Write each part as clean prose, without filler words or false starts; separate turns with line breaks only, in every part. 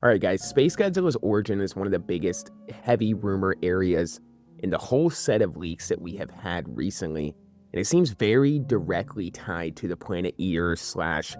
Alright guys, Space Godzilla's origin is one of the biggest heavy rumor areas in the whole set of leaks that we have had recently, and it seems very directly tied to the Planet Eater slash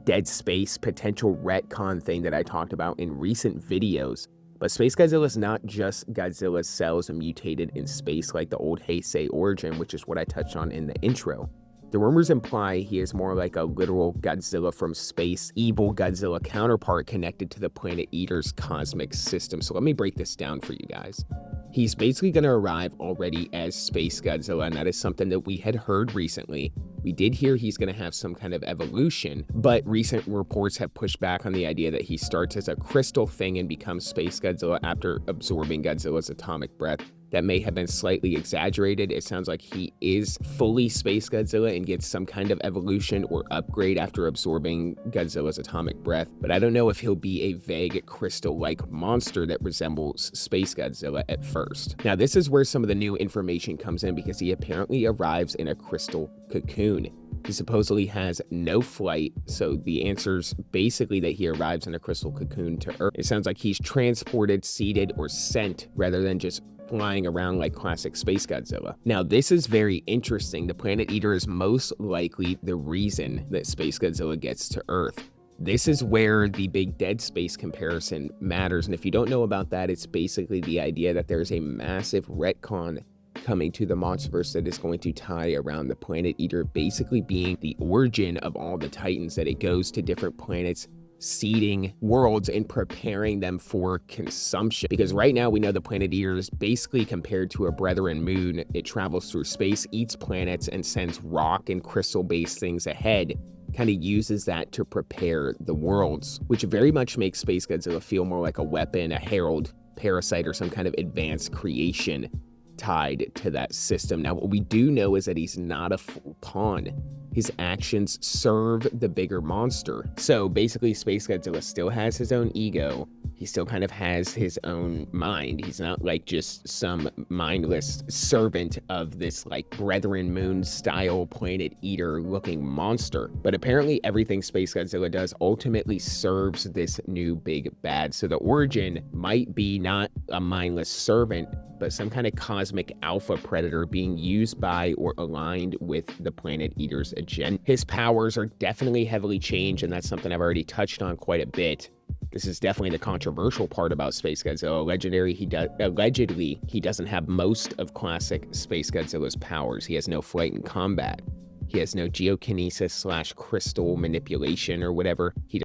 Dead Space potential retcon thing that I talked about in recent videos. But Space Godzilla is not just Godzilla's cells mutated in space like the old Heisei origin, which is what I touched on in the intro. The rumors imply he is more like a literal Godzilla from space, evil Godzilla counterpart connected to the Planet Eater's cosmic system. So let me break this down for you guys. He's basically going to arrive already as Space Godzilla, and that is something that we had heard recently. We did hear he's going to have some kind of evolution, but recent reports have pushed back on the idea that he starts as a crystal thing and becomes Space Godzilla after absorbing Godzilla's atomic breath. That may have been slightly exaggerated. It sounds like he is fully Space Godzilla and gets some kind of evolution or upgrade after absorbing Godzilla's atomic breath, but I don't know if he'll be a vague crystal-like monster that resembles Space Godzilla at first. Now, this is where some of the new information comes in because he apparently arrives in a crystal cocoon. He supposedly has no flight, so the answer's basically that he arrives in a crystal cocoon to Earth. It sounds like he's transported, seeded, or sent rather than just flying around like classic Space Godzilla. Now, this is very interesting. The Planet Eater is most likely the reason that Space Godzilla gets to Earth. This is where the big Dead Space comparison matters, and if you don't know about that, it's basically the idea that there's a massive retcon coming to the monsterverse that is going to tie around the Planet Eater basically being the origin of all the Titans, that it goes to different planets, seeding worlds and preparing them for consumption. Because right now we know the Planet Eater is basically compared to a brethren moon. It travels through space, eats planets, and sends rock and crystal-based things ahead. Kind of uses that to prepare the worlds, which very much makes Space Godzilla feel more like a weapon, a herald, parasite, or some kind of advanced creation tied to that system. Now, what we do know is that he's not a full pawn. His actions serve the bigger monster. So basically, Space Godzilla still has his own ego. He still kind of has his own mind. He's not like just some mindless servant of this like Brethren Moon style Planet Eater looking monster. But apparently everything Space Godzilla does ultimately serves this new big bad. So the origin might be not a mindless servant, but some kind of cosmic alpha predator being used by or aligned with the Planet Eater's agenda. His powers are definitely heavily changed, and that's something I've already touched on quite a bit. This is definitely the controversial part about Space Godzilla. Allegedly, he doesn't have most of classic Space Godzilla's powers. He has no flight in combat. He has no geokinesis slash crystal manipulation or whatever. He